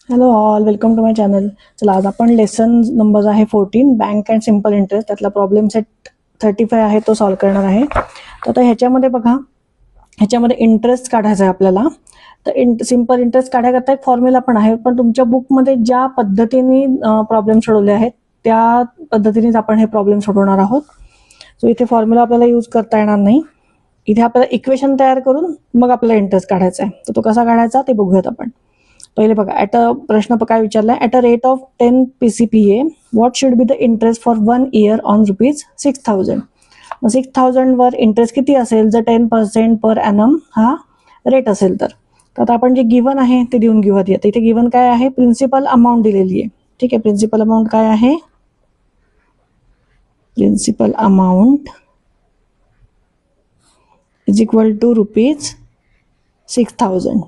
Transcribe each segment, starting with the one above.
Hello all, welcome to my channel. चला, आज आपण लेसन नंबर आहे 14 बँक अँड सिम्पल इंटरेस्ट, त्यातला प्रॉब्लेम सेट 35 आहे तो सॉल्व्ह करणार आहे. तर आता ह्याच्यामध्ये बघा, ह्याच्यामध्ये इंटरेस्ट काढायचा आहे आपल्याला. तर सिम्पल इंटरेस्ट काढायकरता एक फॉर्म्युला पण आहे, पण तुमच्या बुकमध्ये ज्या पद्धतीने प्रॉब्लेम सोडवले आहेत त्या पद्धतीनेच आपण हे प्रॉब्लेम सोडवणार आहोत. सो इथे फॉर्म्युला आपल्याला यूज करता येणार नाही. इथे आपल्याला इक्वेशन तयार करून मग आपल्याला इंटरेस्ट काढायचा आहे. तर तो कसा काढायचा ते बघूयात आपण. पहिले बघा, प्रश्न काय विचारलाय, at a rate of 10 PCPA what should be the interest for 1 year on ₹6,000. मग 6,000 वर इंटरेस्ट किती असेल जर 10% पर ॲनम हा रेट असेल तर. आता आपण जे गिवन आहे ते देऊन घेऊयात. इथे गिवन काय आहे, प्रिन्सिपल अमाऊंट दिलेली आहे. ठीक आहे, प्रिन्सिपल अमाऊंट काय आहे, principal amount is equal to ₹6,000.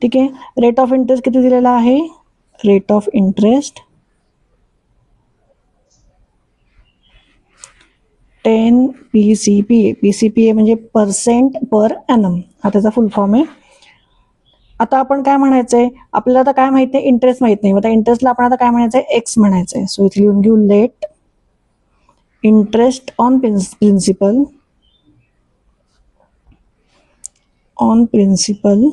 ठीक आहे, रेट ऑफ इंटरेस्ट किती दिलेला आहे, rate of interest 10 PCPA. PCPA म्हणजे पर्सेंट पर ॲनम, हा त्याचा फुल फॉर्म आहे. आता आपण काय म्हणायचंय, आपल्याला आता काय माहिती आहे, इंटरेस्ट माहित नाही. आता इंटरेस्टला आपण आता काय म्हणायचंय, एक्स म्हणायचंय. सो इथे लिहून घेऊ, let interest on principal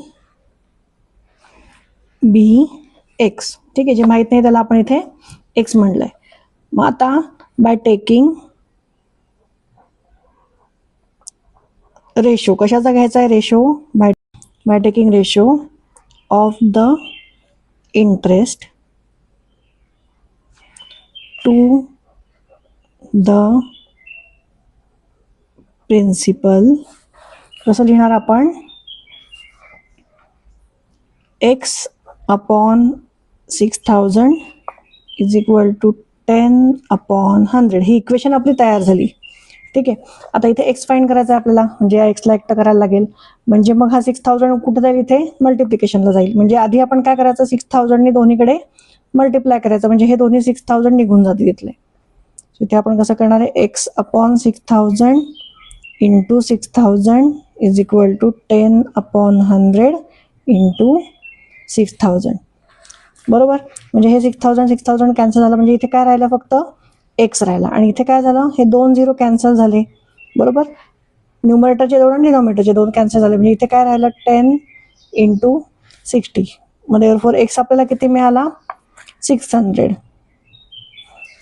be x. ठीक आहे, जे माहित नाही त्याला आपण इथे एक्स म्हणलंय. मग आता बाय टेकिंग रेशो, कशाचा घ्यायचा आहे ratio, by taking ratio of the interest to the principal. कसं लिहिणार आपण, x upon 6,000 is equal to 10/100. ही इक्वेशन आपली तयार झाली. ठीक आहे, आता इथे एक्स फाइंड करायचा आहे आपल्याला, म्हणजे या एक्सला एकटं करायला लागेल. म्हणजे मग हा 6,000 कुठे जाईल, इथे मल्टिप्लिकेशनला जाईल. म्हणजे आधी आपण काय करायचं, 6,000 दोन्हीकडे मल्टिप्लाय करायचं, म्हणजे हे दोन्ही 6,000 निघून जातील इथले. इथे आपण कसं करणार आहे, x upon 6,000 into 6,000 is equal to 10/100 into 6,000. बरोबर, म्हणजे हे 6,000 कॅन्सल झालं, म्हणजे इथे काय राहिलं, फक्त एक्स राहिला. आणि इथे काय झालं, हे 2 0 कॅन्सल झाले. बरोबर, न्यूमरेटरचे 2 आणि डिनॉमिनेटरचे 2 कॅन्सल झाले, म्हणजे इथे काय राहिलं, 10 इंटू 60. मध्ये फोर एक्स आपल्याला किती मिळाला, 600.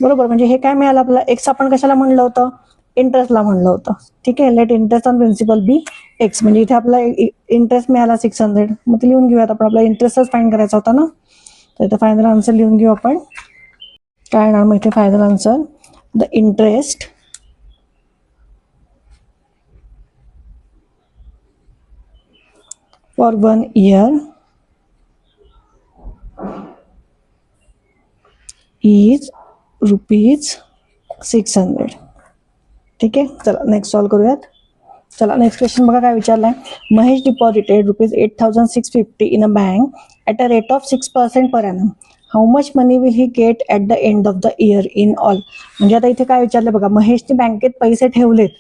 बरोबर, म्हणजे हे काय मिळालं आपल्याला, एक्स आपण कशाला म्हणलं होतं, इंटरेस्टला म्हणलं होतं. ठीक आहे, let interest on principal be x. म्हणजे इथे आपल्याला इंटरेस्ट मिळाला 600. मग ते लिहून घेऊयात आपण, आपल्याला इंटरेस्टच फाइंड करायचा होता ना. तर इथं फायनल आन्सर लिहून घेऊ आपण. काय येणार मग इथे final answer, the interest for 1 year is ₹600. ठीक आहे, चला नेक्स्ट सॉल्व करूयात. चला नेक्स्ट क्वेश्चन बघा काय विचारलाय, Mahesh deposited ₹8,650 in a bank at a rate of 6% per annum. How much money will he get at the end of the year in all. म्हणजे आता इथे काय विचारलं बघा, महेशने बँकेत पैसे ठेवलेत.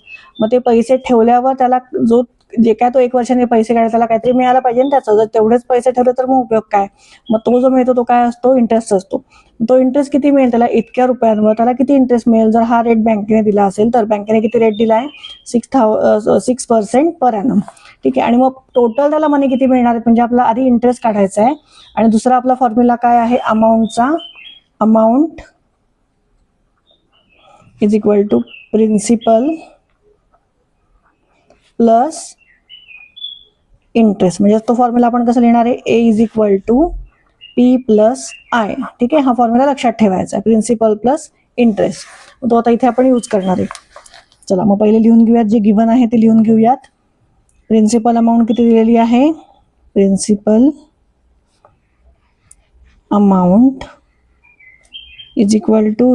मग ते पैसे ठेवल्यावर त्याला जो जे काय तो 1 वर्षाने पैसे काढायला त्याला काहीतरी मिळायला पाहिजे ना त्याचं. जर तेवढेच पैसे ठेवले तर मग उपयोग काय. मग तो जो मिळतो तो काय असतो, इंटरेस्ट असतो. तो इंटरेस्ट किती मिळेल त्याला, इतक्या रुपयांवर त्याला किती इंटरेस्ट मिळेल, जर हा रेट बँकेने दिला असेल तर. बँकेने किती रेट दिला आहे, 6% पर ॲनम. ठीक आहे, आणि मग टोटल त्याला मनी किती मिळणार आहे, म्हणजे आपला आधी इंटरेस्ट काढायचा आहे. आणि दुसरा आपला फॉर्म्युला काय आहे, amount is equal to principal plus interest. म्हणजे तो फॉर्म्युला आपण कसं लिहिणार आहे, A is equal to P plus I. ठीक आहे, हा फॉर्म्युला लक्षात ठेवायचा आहे, प्रिन्सिपल प्लस इंटरेस्ट. तो आता इथे आपण यूज करणार आहे. चला मग पहिले लिहून घेऊयात, जे गिवन आहे ते लिहून घेऊयात. प्रिन्सिपल अमाऊंट किती दिलेली आहे, principal amount is equal to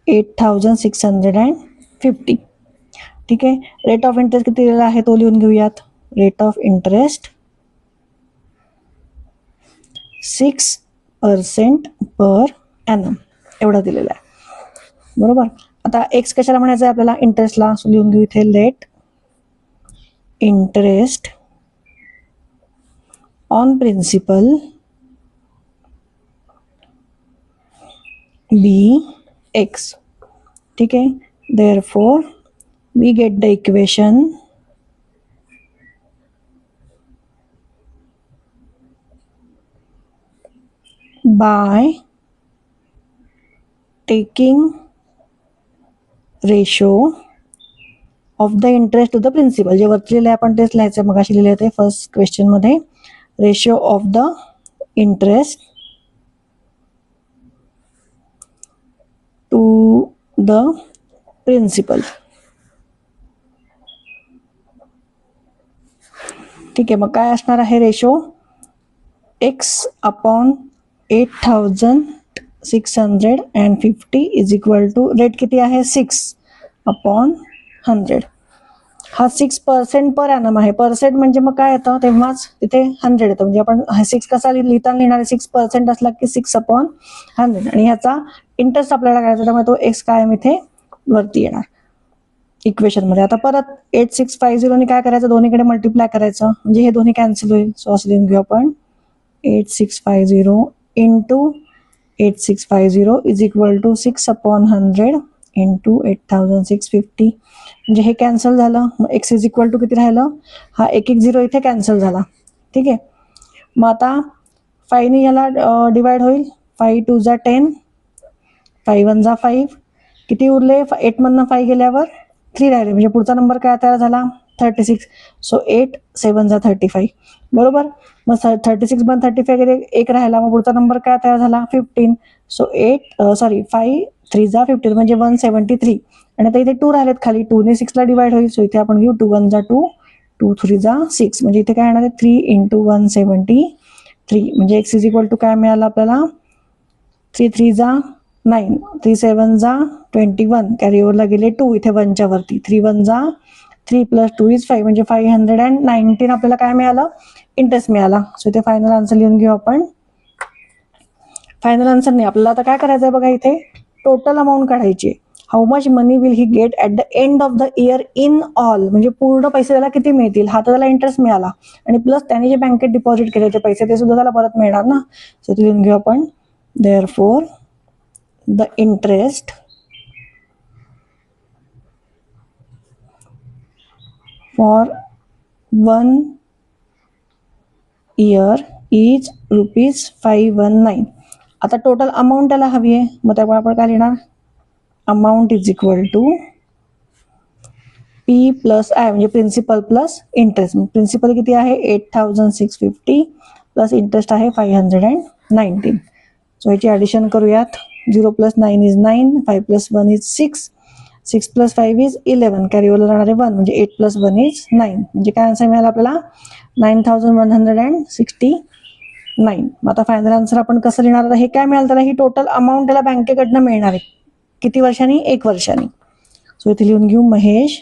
₹8,650. ठीक आहे, रेट ऑफ इंटरेस्ट किती दिलेला आहे तो लिहून घेऊयात. Rate of interest 6% per annum एवढा दिलेला आहे. बरोबर, आता एक्स कशाला म्हणायचं आहे आपल्याला, इंटरेस्टला. लिहून घेऊ इथे, let interest on principal be x. ठीक आहे. Therefore we get the equation by taking ratio of the interest to the principal. जे वरती लिहिले आपण तेच लिहायचं, मग अशी लिहिले होते फर्स्ट क्वेश्चनमध्ये. Ratio of the interest to the principal. ठीक आहे. मग काय असणार आहे ratio? X upon 8,650 is equal to rate किती आहे? 6 अपॉन 100. हा 6% पर ॲनम आहे. पर्सेंट म्हणजे मग काय येतं तेव्हाच तिथे 100 येतं. म्हणजे आपण हा 6 कसा लिहिताना लिहिणार आहे? 6% असला की 6 अपॉन 100. आणि ह्याचा इंटरेस्ट आपल्याला करायचा, त्यामुळे तो एक्स कायम इथे वरती येणार इक्वेशनमध्ये. आता परत 8650 ने काय करायचं? दोन्हीकडे मल्टिप्लाय करायचं, म्हणजे हे दोन्ही कॅन्सल होईल. सो असं लिहून घेऊ आपण 8650 into 8650 is equal to 6 upon 100 into 8,650. म्हणजे हे कॅन्सल झालं. मग एक्स इज इक्वल टू किती राहिलं? हा 110 इथे कॅन्सल झाला. ठीक आहे. मग आता 5ने याला डिवाइड होईल. 5 2 जा 10, 5 1 जा 5. किती उरले? 8 मधनं 5 गेल्यावर 3 राहिले. म्हणजे पुढचा नंबर काय तयार झाला? 36. सो 8 7 जा 35. बरोबर. मग 36 बन 35 गेले, 1 राहिला. मग पुढचा नंबर काय तयार झाला? 15. सो 5 3 जा 15 म्हणजे 173. आणि आता इथे 2 राहिलेत खाली. 2 ने 6 ला डिवाइड होईल. सो इथे आपण घेऊ 2 1 जा 2, 2 3 जा 6. म्हणजे इथे काय येणार आहे? 3 इंटू 173. म्हणजे एक्स इज इक्वल टू काय मिळालं आपल्याला? 3 3 जा 9, 3 7 जा 21. कॅरी ओव्हरला गेले 2 इथे 1च्या वरती. 3 1 जा 3 प्लस 2 इज 5. म्हणजे 519 आपल्याला काय मिळालं? इंटरेस्ट मिळाला. सो इथे फायनल आन्सर लिहून घेऊ आपण. फायनल आन्सर नाही, आपल्याला आता काय करायचं आहे बघा, इथे टोटल अमाऊंट काढायची. How much money will he get at the end of the year in all. म्हणजे पूर्ण पैसे त्याला किती मिळतील? हा तर त्याला इंटरेस्ट मिळाला, आणि प्लस त्याने जे बँकेत डिपॉझिट केले ते पैसे ते सुद्धा त्याला परत मिळणार ना. सो ते लिहून घेऊ आपण. Therefore the interest for 1 year is ₹519. आता टोटल अमाऊंट त्याला हवी आहे, मग त्यामुळे आपण काय लिहिणार? Amount is equal to P plus I, म्हणजे प्रिन्सिपल प्लस इंटरेस्ट. प्रिन्सिपल किती आहे? 8,650 प्लस इंटरेस्ट आहे 519. सो याची ॲडिशन करूयात. 0 plus 9 is 9, 5 plus 1 is 6, 6 plus 5 is 11. Carry ओव्हरला राहणार आहे 1, म्हणजे 8 प्लस 1 इज 9. म्हणजे काय आन्सर मिळाला आपल्याला? 9,169. मग आता फायनल आन्सर आपण कसं लिहिणार? हे काय मिळालं त्याला? ही टोटल अमाऊंट त्याला बँकेकडनं मिळणार आहे. किती वर्षांनी? 1 वर्षांनी. सो इथे लिहून घेऊ Mahesh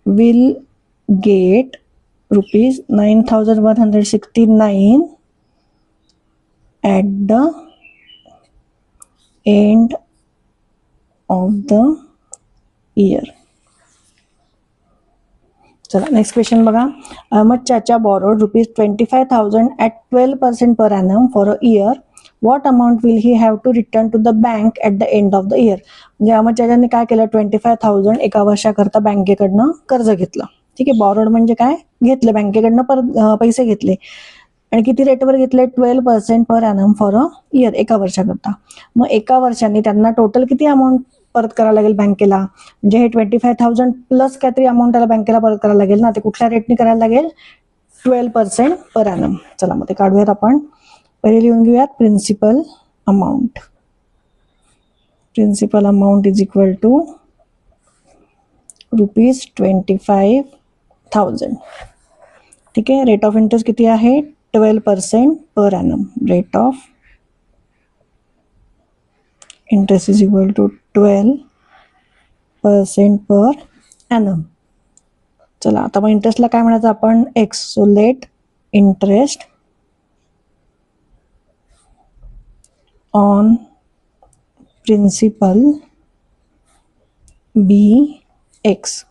will get ₹9,169 at the end of the year. चला नेक्स्ट क्वेश्चन बघा. अहमद चाचा borrowed ₹25,000 at 12% per annum for a year. What amount will he have to return to the bank at the end of the year? म्हणजे अहमद चाचांनी काय केलं? 25,000 एका वर्षाकरता बँकेकडनं कर्ज घेतलं. ठीक आहे. बॉरोड म्हणजे काय? घेतलं बँकेकडनं, परत पैसे घेतले. आणि किती रेटवर घेतले? 12% per annum for a year, एका वर्षाकरता. मग एका वर्षाने त्यांना टोटल किती अमाऊंट परत करायला लागेल बँकेला? म्हणजे हे 25,000 प्लस काहीतरी अमाऊंट त्याला बँकेला परत करायला लागेल ना. ते कुठल्या रेटने करायला लागेल? 12% पर ॲनम. चला मग ते काढूयात आपण. पहिले लिहून घेऊयात principal amount. Principal amount is equal to ₹25,000. ठीक आहे. रेट ऑफ इंटरेस्ट किती आहे? 12% per annum. Rate of interest is equal to 12% per annum. चला आता मग इंटरेस्टला काय म्हणायचं आपण? X. So let interest on principal be x.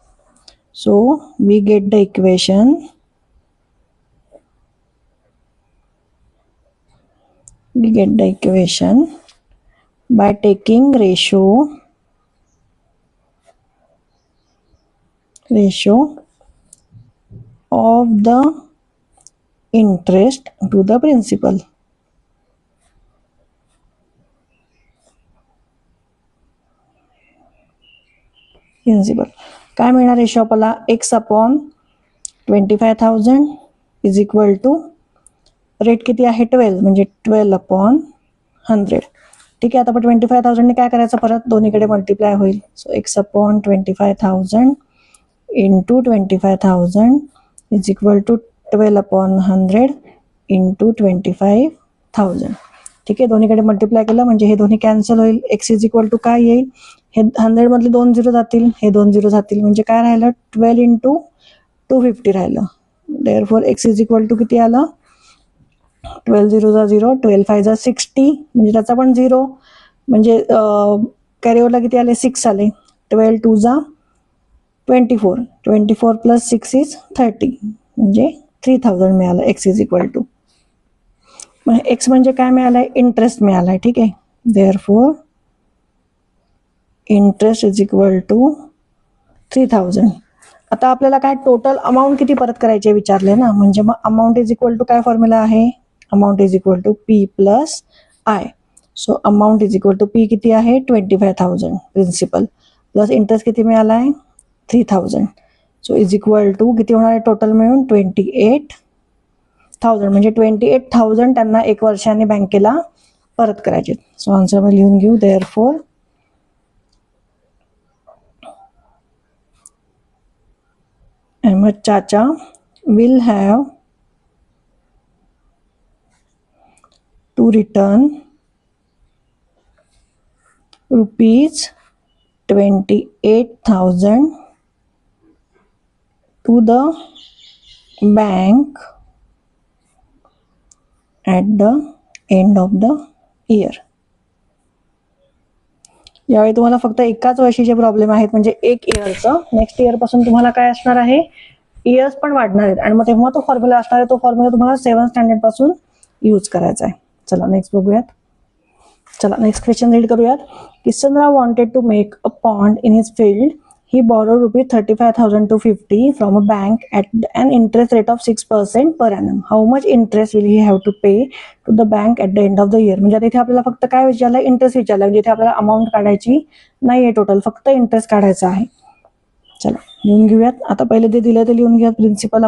So we get the equation we get the equation by taking ratio of the interest to the principal. काय मिळणार ratio आपल्याला x upon 25,000 is equal to rate किती आहे 12 म्हणजे 12 upon 100. ठीक आहे. आता आपण 25,000 ने काय करायचं परत दोन्हीकडे मल्टिप्लाय होईल. So x upon 25,000 into 25,000 is equal to 12 upon 100 into 25,000. ठीक आहे. दोन्हीकडे मल्टिप्लाय केलं म्हणजे हे दोन्ही कॅन्सल होईल. x इज इक्वल टू काय येईल, हे 100 मधले 2 0 जातील, हे 2 0 जातील म्हणजे काय राहिलं 12 इंटू 250 राहिलं. Therefore x is equal to किती आलं 12 0 जा 0, 12 5 जा 60 म्हणजे त्याचा पण 0 म्हणजे कॅरीओवरला किती आले 6 आले. 12 2 जा 24, 24 प्लस 6 इज 30 म्हणजे 3000 मिळालं x इज इक्वल टू. मग x म्हणजे काय मिळालंय इंटरेस्ट मिळालाय. ठीक आहे. Therefore interest is equal to 3000. आता आपल्याला काय टोटल अमाऊंट किती परत करायचे विचारले ना, म्हणजे मग अमाऊंट इज इक्वल टू काय फॉर्म्युला आहे, amount is equal to P plus I. So amount is equal to P किती आहे 25,000 प्रिन्सिपल प्लस इंटरेस्ट किती मिळाला आहे 3000. सो इज इक्वल टू किती होणार आहे टोटल मिळून 28,000 म्हणजे 28,000 त्यांना 1 वर्षाने बँकेला परत करायचे. सो आन्सर मी लिहून घेऊ. Therefore Ahmed Chacha will have to return rupees 28,000 to the bank at the end of the year. यावेळी तुम्हाला फक्त एकाच वर्षीचे प्रॉब्लेम आहेत म्हणजे 1 इयरचं. नेक्स्ट इयर पासून तुम्हाला काय असणार आहे इयर्स पण वाढणार आहेत आणि मग तेव्हा तो फॉर्म्युला असणार आहे. तो फॉर्म्युला तुम्हाला 7th स्टँडर्ड पासून यूज करायचा आहे. चला नेक्स्ट बघूयात. चला नेक्स्ट क्वेश्चन रीड करूयात. Kishanrao wanted to make a pond in his field. He borrowed rupees 35,250 from a bank at an interest rate of 6% per annum. How much interest will he have to pay to the bank at the end of the year? म्हणजे आता इथे आपल्याला फक्त काय विचारलं interest विचारलं म्हणजे इथे आपल्याला अमाऊंट काढायची नाहीये टोटल, फक्त इंटरेस्ट काढायचा आहे. चला लिहून घेऊयात. आता पहिले ते दिलं ते लिहून घेऊयात. Principal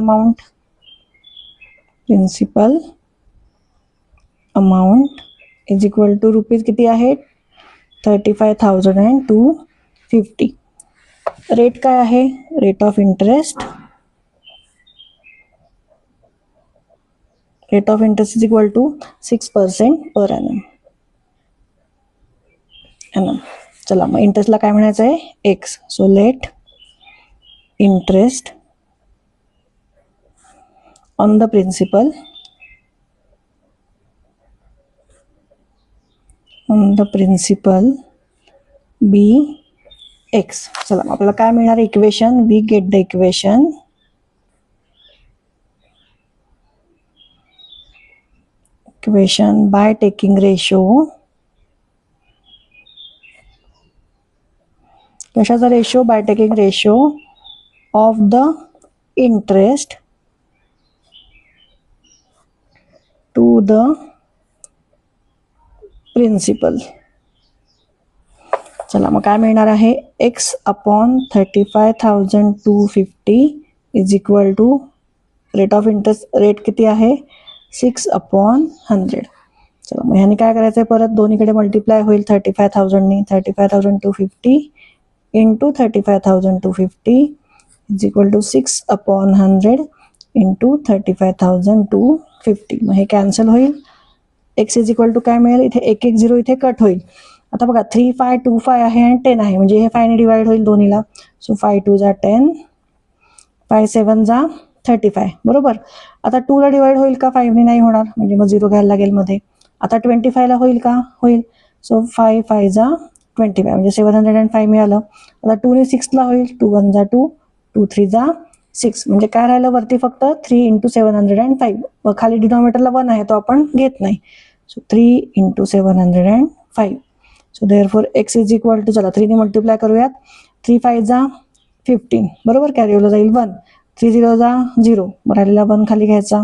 amount is equal to rupees किती आहे 35,250. रेट काय आहे rate of interest is equal to 6% per annum. चला मग इंटरेस्टला काय म्हणायचं आहे x. So let interest on the principal be x. चला आपल्याला काय मिळणार equation we get the equation by taking ratio. कशाचा ratio by taking ratio of the interest to the principal. चला मग काय मिळणार आहे x upon 35,250 is equal to rate of interest rate किती आहे 6/100. चला मग ह्याने काय करायचं आहे परत दोन्हीकडे मल्टिप्लाय होईल 35,000 35,250 into 35,250 is equal to 6/100 into 35,250. मग हे कॅन्सल होईल. x इज इक्वल टू काय मिळेल इथे 1 1 0 इथे कट होईल. आता बघा 3 5 2 5 आहे आणि 10 आहे म्हणजे हे 5 ने डिवाइड होईल दोन्हीला. सो 5 2 जा 10, 5 7 जा 35 बरोबर. आता 2 ला डिवाइड होईल का 5 ने नाही होणार म्हणजे मग 0 घ्यायला लागेल मध्ये. आता 25 ला होईल का होईल. सो 5 5 जा 25 म्हणजे 705 मिळालं. आता 2 ने 6 ला होईल 2 1 जा 2, 2 3 जा 6 म्हणजे काय राहिलं वरती फक्त 3 × 705 व खाली डिनॉमिनेटरला 1 आहे तो आपण घेत नाही. So 3 into 705. So therefore x is equal to, चला 3 ने मल्टिप्लाय करूयात. 3 5 जा 15, बरोबर. कॅरीला जाईल 1, 3 0 जा 0, राहिलेला 1 खाली घ्यायचा,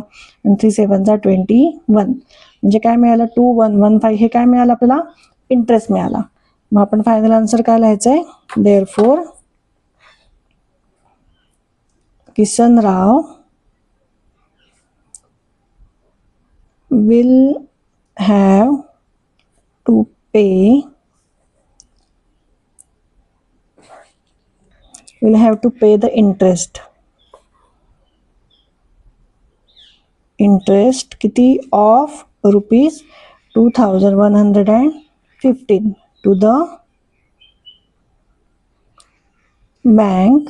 आणि 3 7 जा 21. म्हणजे काय मिळालं, 2115 हे काय मिळालं आपल्याला, इंटरेस्ट मिळाला. मग आपण फायनल आन्सर काय लिहायचं आहे, therefore Kisanrao will have to pay the interest किती, of rupees 2115 to the bank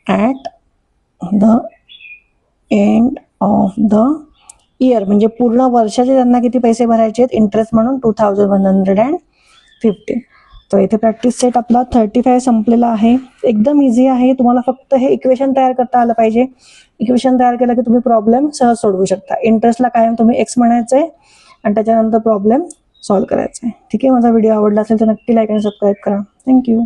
at the end of the year. म्हणजे पूर्ण वर्षाचे त्यांना किती पैसे भरायचे आहेत इंटरेस्ट म्हणून, 2115. तर इथे प्रॅक्टिस सेट आपला 35 संपलेला आहे. एकदम इझी आहे. तुम्हाला फक्त हे इक्वेशन तयार करता आलं पाहिजे. इक्वेशन तयार केलं की तुम्ही प्रॉब्लेम सहज सोडवू शकता. इंटरेस्टला कायम तुम्ही एक्स म्हणायचंय आणि त्याच्यानंतर प्रॉब्लेम सॉल्व्ह करायचा आहे. ठीक आहे. माझा व्हिडिओ आवडला असेल तर नक्की लाईक आणि सबस्क्राईब करा. थँक्यू.